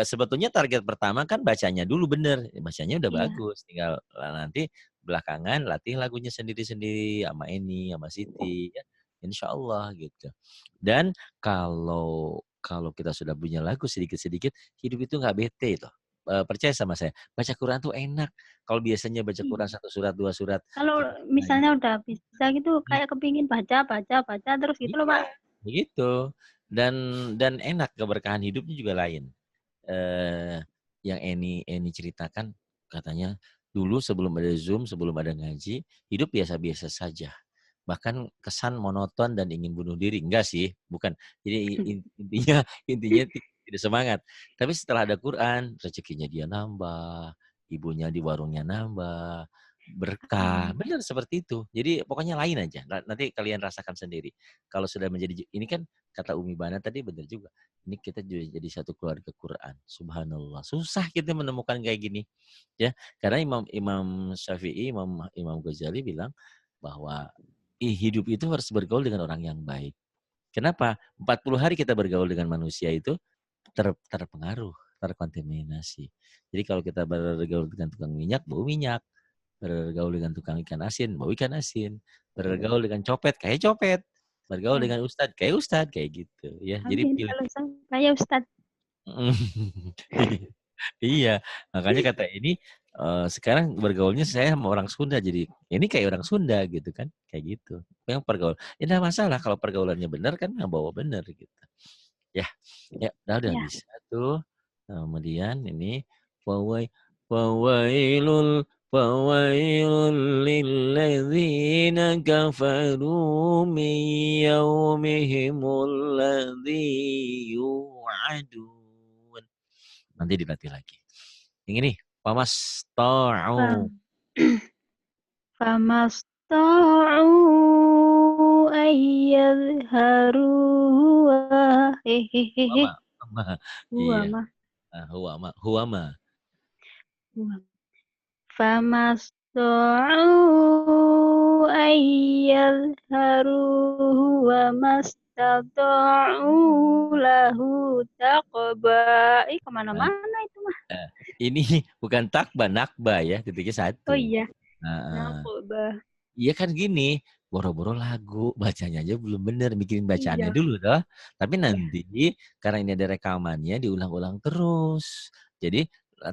sebetulnya target pertama kan bacanya dulu bener. Bacanya udah Iya. bagus, tinggal nanti belakangan latih lagunya sendiri-sendiri sama Eni, sama Siti ya. Insyaallah gitu. Dan kalau kita sudah punya lagu sedikit-sedikit, hidup itu nggak bete itu. Percaya sama saya, baca Quran tuh enak. Kalau biasanya baca Quran 1 surat, 2 surat. Kalau misalnya udah bisa gitu, kayak kepingin baca terus gitu loh, Pak. Begitu. Dan enak, keberkahan hidupnya juga lain. Yang Eni ceritakan katanya dulu sebelum ada Zoom, sebelum ada ngaji, hidup biasa-biasa saja. Bahkan kesan monoton dan ingin bunuh diri. Enggak sih, bukan. Jadi intinya tidak semangat. Tapi setelah ada Quran, rezekinya dia nambah, ibunya di warungnya nambah, berkah. Benar seperti itu. Jadi pokoknya lain aja. Nanti kalian rasakan sendiri. Kalau sudah menjadi, ini kan kata Umi Bana tadi benar juga. Ini kita jadi satu keluarga Quran. Subhanallah. Susah kita menemukan kayak gini. Ya, karena Imam Syafi'i, Imam Ghazali bilang bahwa hidup itu harus bergaul dengan orang yang baik. Kenapa? 40 hari kita bergaul dengan manusia itu terpengaruh, terkontaminasi. Jadi kalau kita bergaul dengan tukang minyak, bau minyak. Bergaul dengan tukang ikan asin, bau ikan asin. Bergaul dengan copet, kayak copet. Bergaul dengan ustadz, kayak gitu. Ya, jadi Amin. pilih. Kalau saya Ustadz. Iya, makanya kata ini sekarang bergaulnya saya sama orang Sunda, jadi ini kayak orang Sunda gitu kan, kayak gitu. Yang pergaul, ya enggak masalah kalau pergaulannya benar kan bawa benar gitu. Ya, udah Ya. bisa tuh. Kemudian ini fawailul lilladzina kafaru min yaumihimul ladzi yu'adun. Nanti dilatih lagi. Yang ini, famasta'u. Famasta'u ayyadharuhu hehehe. Iya. Huwama. Famasta'u ayyadharuhu wa mastata'u lahu taqba. Kemana-mana itu mah. Ini bukan takba, nakba ya, titiknya satu. Oh iya. Nakba. Iya kan gini, boro-boro lagu, bacanya aja belum bener, bikin bacaannya dulu toh. Tapi nanti karena ini ada rekamannya diulang-ulang terus. Jadi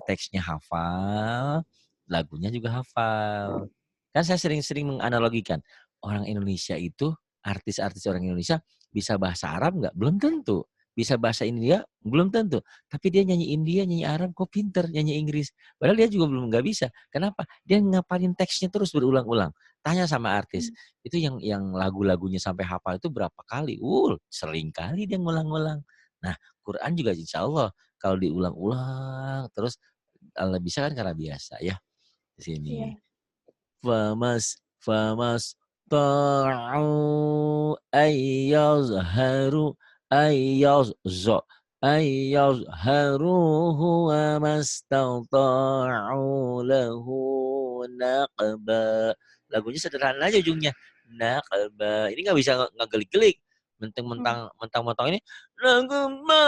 teksnya hafal, lagunya juga hafal. Kan saya sering-sering menganalogikan, orang Indonesia itu, artis-artis orang Indonesia bisa bahasa Arab nggak? Belum tentu. bisa bahasa India? Belum tentu. Tapi dia nyanyi India, nyanyi Arab, kok pinter nyanyi Inggris. Padahal dia juga belum nggak bisa. Kenapa? Dia ngapalin teksnya terus berulang-ulang. Tanya sama artis, itu yang lagu-lagunya sampai hafal itu berapa kali? Sering kali dia ngulang-ngulang. Nah, Quran juga insya Allah kalau diulang-ulang terus bisa kan karena biasa ya di sini. Iya. Famas ta'u ayyazharuhu wa mastata'u lahu naqba. Lagunya sederhana aja ujungnya. Naqba. Ini nggak bisa ngegelik-gelik. Mentang-mentang ini naqba.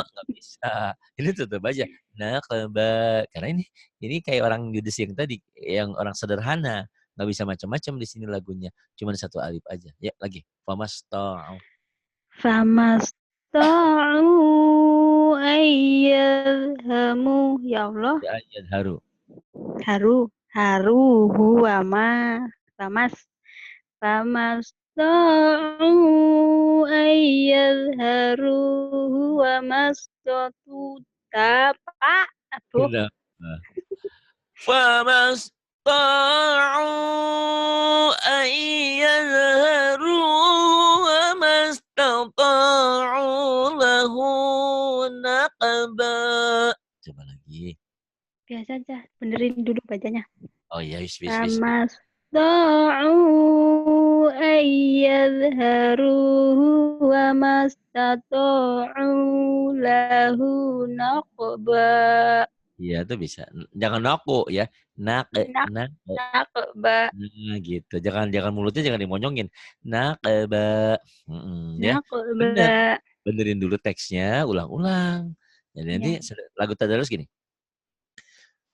Nggak bisa. Ini tutup aja. Naqba. Karena ini kayak orang judes yang tadi, yang orang sederhana, nggak bisa macam-macam di sini lagunya, cuma satu alif aja. Ya lagi, famasta'u. Famasta'u ayyadhamu. Ya Allah. Ya ayat haru. Haru huwa ma. Famasta'u ayyadharu huwa mastatu. Pak. Aduh. Kenapa? Famasta'u ayyadharu wa mastata'u lahu naqba. Coba lagi. Biasa aja. Benerin dulu bacanya. Oh iya, wis. Famasta'u ayyadharuhu wa mastata'u lahu naqba. Iya, itu bisa. Jangan naku ya. Nak. Naqba. Nah, gitu. Jangan mulutnya jangan dimonyongin. Naqba. Ya. Bener. Naqba. Benerin dulu teksnya, ulang-ulang. Jadi nanti lagu tadarus gini.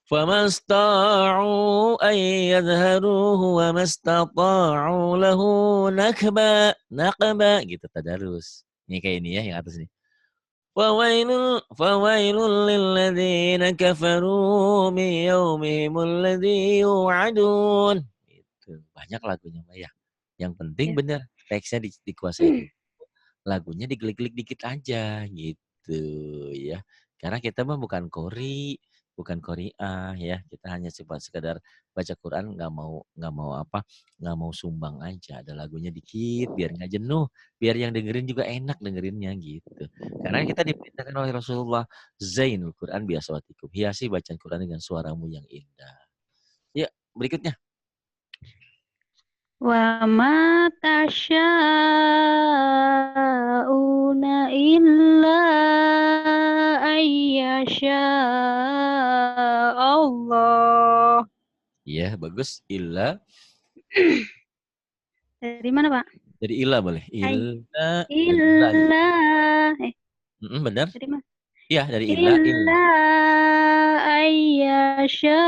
Famasta'u ayyadharuhu wa mastata'u lahu naqba. Naqba gitu tadarus. Ini kayak ini ya yang atas nih. Fawailul lilladzina kafaru min yaumihimul ladzi yu'adun. Itu banyak lagunya Mbak ya. Yang penting benar teksnya dikuasai dulu. Lagunya digelik-gelik dikit aja gitu ya. Karena kita mah bukan bukan Qori'ah ya. Kita hanya sekedar baca Quran, nggak mau sumbang aja. Ada lagunya dikit biar nggak jenuh, biar yang dengerin juga enak dengerinnya gitu. Karena kita diperintahkan oleh Rasulullah, Zainul Quran biaswatikum, hiasi bacaan Quran dengan suaramu yang indah. Ya, berikutnya. Wa ma tasya'una illa ayyasha Allah. Iya, bagus. Illa. Dari mana, Pak? Dari illa boleh. Illa. Illa. Benar. Dari mana? Iya, dari illa. Illa ayyasha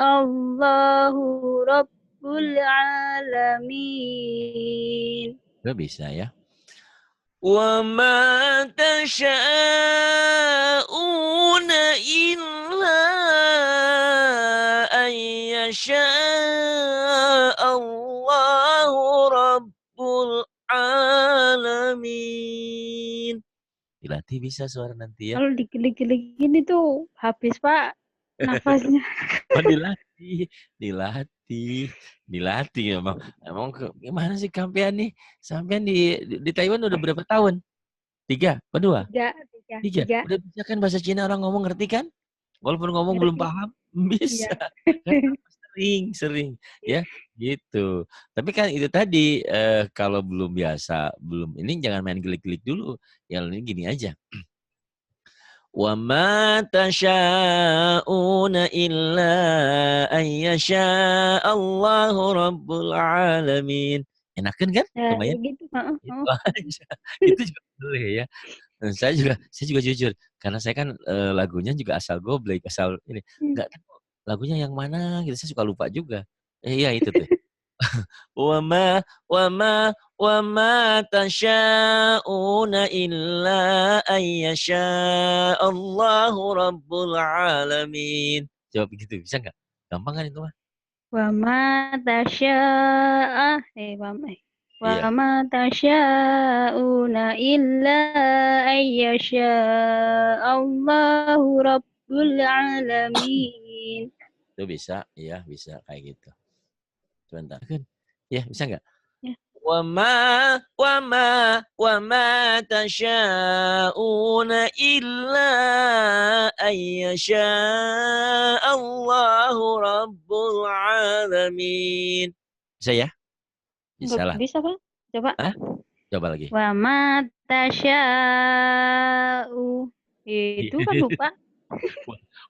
Allahu Rabbul Alamin. Gak bisa ya. Wa ma tasha'una illa ayyasha Allahu Rabbul Alamin. Dilatih bisa suara nanti ya. Kalau digelik-gelikin itu habis, Pak, nafasnya. Oh, dilatih emang. Gimana sih Kampian nih? Sampean di Taiwan udah berapa tahun? 3? Apa 2? 3. Tiga. Udah bisa kan bahasa Cina orang ngomong ngerti kan? Walaupun ngomong belum Ngerti. paham, bisa. Iya. Sering ya gitu. Tapi kan itu tadi kalau belum biasa, ini jangan main gelik-gelik dulu. Yang ini gini aja. Wa ma tasha'una illa ayyasha Allahu Rabbul Alamin. Enakan kan? Lumayan. Gitu. Itu aja. Itu juga boleh ya. Saya juga jujur karena saya kan lagunya juga asal goblek, asal ini. Enggak tahu lagunya yang mana gitu, saya suka lupa juga. Iya itu tuh. wa ma tasya'una illa ayyasha Allahu Rabbul Alamin. Jawab begitu, bisa nggak? Gampang kan itu mah? Wa ma tasya'a Iya. Wa ma tasyauna illa ayyasha Allahu rabbul alamin. Itu bisa, iya bisa kayak gitu. Sebentar. Ya, bisa nggak? Ya. Wa ma tasyauna illa ayyasha Allahu rabbul alamin. Bisa ya? Enggak Bisa lah. bisa, Pak. Coba. Hah? Coba lagi. Wa ma tasya'u. Itu kan lupa.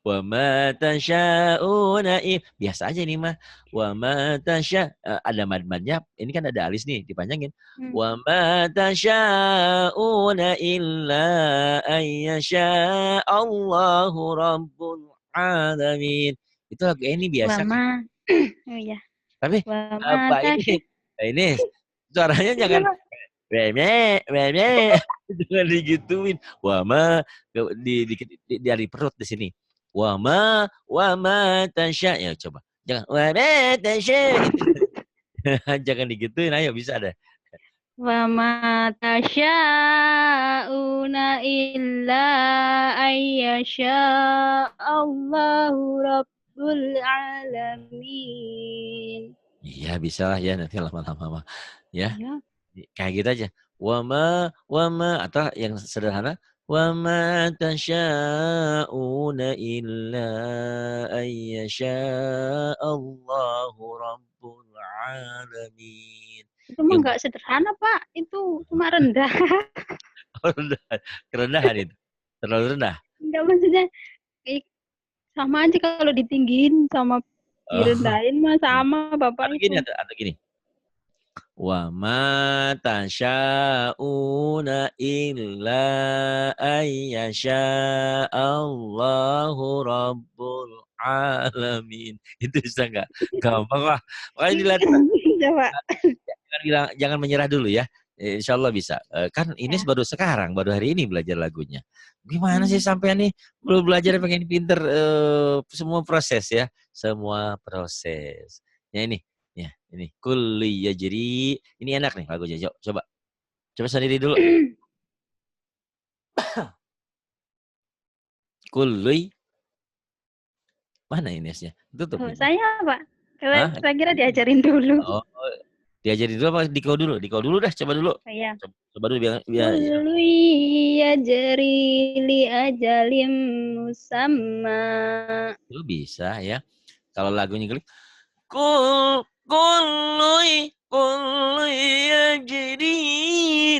Wa ma tasya'una biasa aja ini mah. Wa ma ada mad-madnya. Ini kan ada alis nih, dipanjangin. Wa ma tasya'una illa ayyasha Allahu rabbul alamin. Itu lagu ini Wa biasa kan. ma. Oh iya. Tapi Wa ma apa ini suaranya jangan Kenapa? Weme, jangan digituin. Wama dari perut di sini. Wama tasya. Ya coba. Jangan wama tasya gitu. Jangan digituin. Ayo bisa deh. Wa ma tasya'una illa ayyasha Allahu rabbul alamin. Iya bisa lah ya nanti lama-lama. Ya. Ya. Kayak gitu aja. Wama atau yang sederhana. Wama tasya'una illa ayyasha Allahu rabbul alamin. Itu mah enggak sederhana, Pak. Itu cuma rendah. Kerendahan itu. Terlalu rendah. Enggak, maksudnya sama aja kalau ditinggiin sama direndahin mah sama Bapak Atau itu. gini, atau gini. Wa ma tasya'una illa ayyasha Allahu rabbul alamin. Itu bisa nggak? Gampang lah. Makanya dilihat. Coba. Jangan menyerah dulu ya. Insya Allah bisa. Kan ini Ya. baru sekarang, baru hari ini belajar lagunya. Gimana sih sampai nih belum belajar pengen pinter semua proses ya, semua proses. Ya ini, kuliah jadi ini enak nih lagunya. Coba sendiri dulu. Kuliah mana Inesnya? Tutup. Oh, saya Pak. Saya kira diajarin dulu. Oh, diajarin dulu apa Diko dulu? Diko dulu dah, coba dulu. Iya. Coba dulu biar Kullu yajri li ajalim musamma. Itu bisa ya. Kalau lagunya klik kullu yajri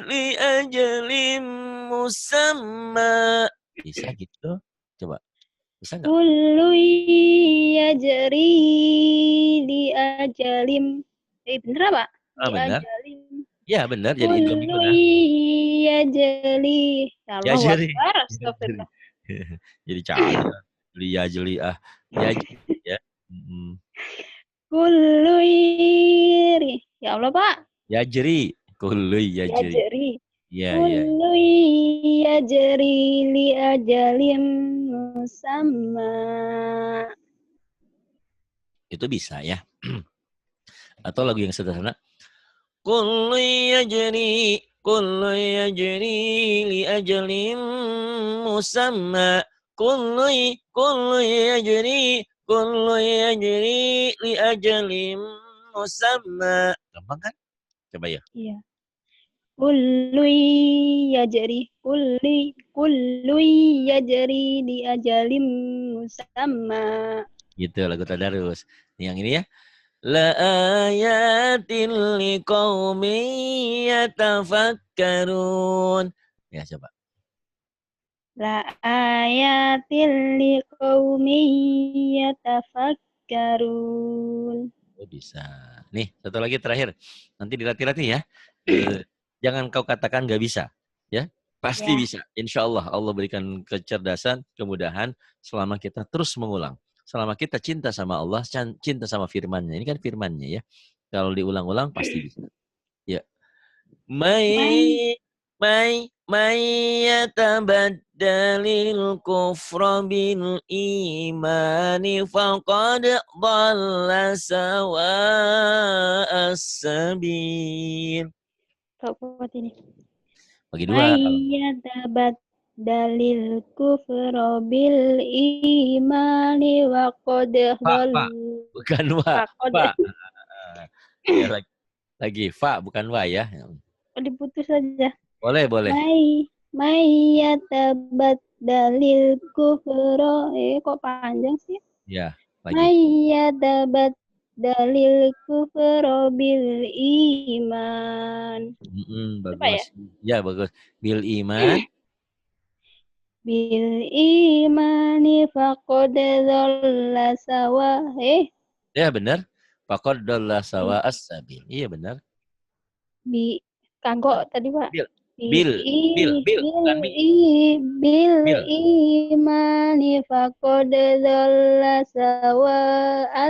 li ajalim musamma. Bisa gitu? Coba. Bisa enggak? Kullu yajri li ajalim. Bener apa? Li Benar. ajalim. Ya benar, jadi idgham Kullu minggu. yajri. Ya Allahu jadi. Akbar, astagfirullah. Jadi cahaya. Ya jeli ya ya. Kullu yajri. Ya Allah, Pak. Ya jeri. Kullu ya jeri. Yajri. Ya. Kullu yajri li ajalim musamma. Itu bisa ya. Atau lagu yang sederhana. Kullu yajri li ajalin musamma. Kullu yajri li ajalin musamma. Gampang kan? Coba ya. Iya. Kullu yajri li ajalim musamma. Gitu lagu tadarus. Yang ini ya. La ayatin liqaumin yatafakkarun. Ya coba. La ayatin liqaumin yatafakkarun. Oh, bisa. Nih, satu lagi terakhir. Nanti dilatih-latih ya. Jangan kau katakan gak bisa. Ya, pasti bisa. Insya Allah Allah berikan kecerdasan, kemudahan selama kita terus mengulang. Selama kita cinta sama Allah, cinta sama firman-Nya. Ini kan firman-Nya ya. Kalau diulang-ulang pasti bisa. Ya. Mai yatabaddalil kufra bil imani faqad dhalla sawa'as sabil. Kak buat ini. Bagi dua. Mayyatabat dalil kufra bil imani wa qad Fa, dhal. fa. Bukan wa. Faqad Fa. Ya, lagi. Fa, bukan wa ya. diputus saja. Boleh, boleh. Mayyatabat dalil kufra. Kok panjang sih? Ya, lagi. Mayyatabat dalil kufra bil iman. Apa ya? Bagus. Ya, bagus. Bil iman. Bil imani faqad dhalla sawa. Ya, benar. Faqad dalla sawa as-sabil. Iya, benar. Kanggo tadi Pak. Bil. Bil Bil. Bil. Bukan mi. bil Bil. imani faqad dhalla sawa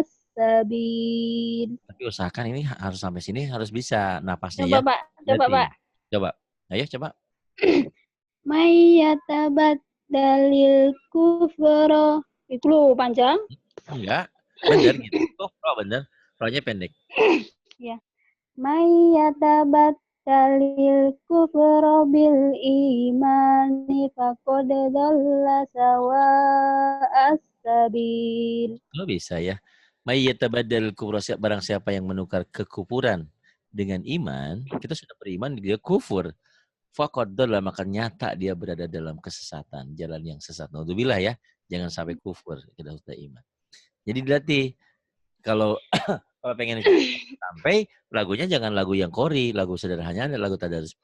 as-sabil. Tapi usahakan ini harus sampai sini harus bisa napasnya Coba ya. Pak, coba Berarti. Pak. Coba. Ayo coba. Mayyatabat dalil kufra. Itu loh panjang. Enggak. Benar gitu. Oh, benar. Rohnya pendek. Ya. Mayyatabat dalil kufra bil imani faqad dhalla sawa as-sabil. Lo bisa ya. Mayyatabaddal kufra, barang siapa yang menukar kekufuran dengan iman, kita sudah beriman dia kufur. Faqad dhalla, maka nyata dia berada dalam kesesatan, jalan yang sesat. Naudzubillah ya, jangan sampai kufur kita sudah iman. Jadi dilatih kalau kalau pengen sampai lagunya jangan lagu yang kori, lagu sederhananya lagu tadarus.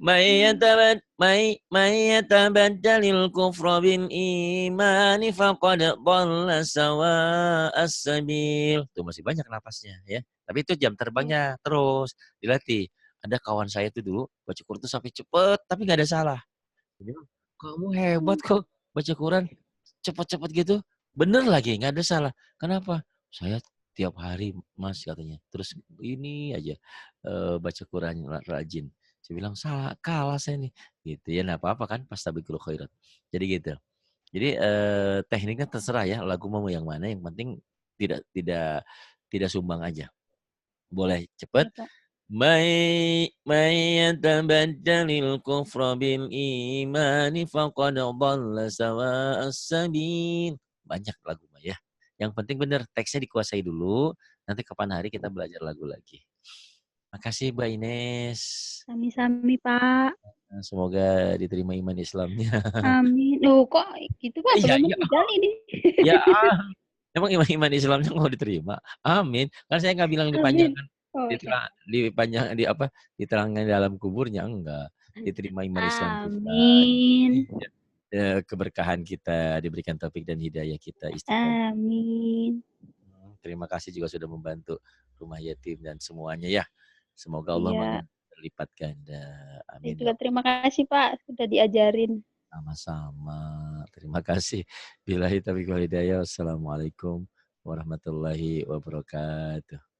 Mayyatabaddalil kufra bil imani faqad dhalla sawa'as sabil. Tuh masih banyak napasnya ya. Tapi itu jam terbangnya terus dilatih. Ada kawan saya tuh dulu baca Quran tuh sampai cepet tapi nggak ada salah. Dia bilang, kamu hebat kok baca Quran cepet-cepet gitu. Bener lagi nggak ada salah. Kenapa? Saya tiap hari mas katanya. Terus ini aja baca Quran rajin. Saya bilang salah, kalah saya nih. Gitu ya, nah apa-apa kan pas tabiqul khairat. Jadi gitu. Jadi tekniknya terserah ya, lagu mau yang mana, yang penting tidak tidak tidak sumbang aja. Boleh cepet. Ya, Pak. Mayyatabaddalil kufra bil imani faqad dhalla sawa'as sabil. Banyak lagu mah ya. Yang penting benar teksnya dikuasai dulu. Nanti kapan hari kita belajar lagu lagi. Makasih Mbak Ines. Sami-sami Pak. Semoga diterima iman Islamnya. Amin. Loh kok gitu Pak? Iya, Belum iya. meninggal ini. Ya, emang iman Islamnya mau diterima? Amin. Kan saya nggak bilang Amin. dipanjangkan, Oh, dipanjang di apa? Diterangkan dalam kuburnya enggak. Diterima iman Islam kita. amin. Keberkahan kita diberikan taufik dan hidayah kita istiqomah. Amin. Terima kasih juga sudah membantu rumah yatim dan semuanya ya. Semoga Allah Iya. berlipat ganda. Saya Amin. juga terima kasih Pak sudah diajarin. Sama-sama. Terima kasih. Billahi taufiq wal hidayah. Wassalamualaikum warahmatullahi wabarakatuh.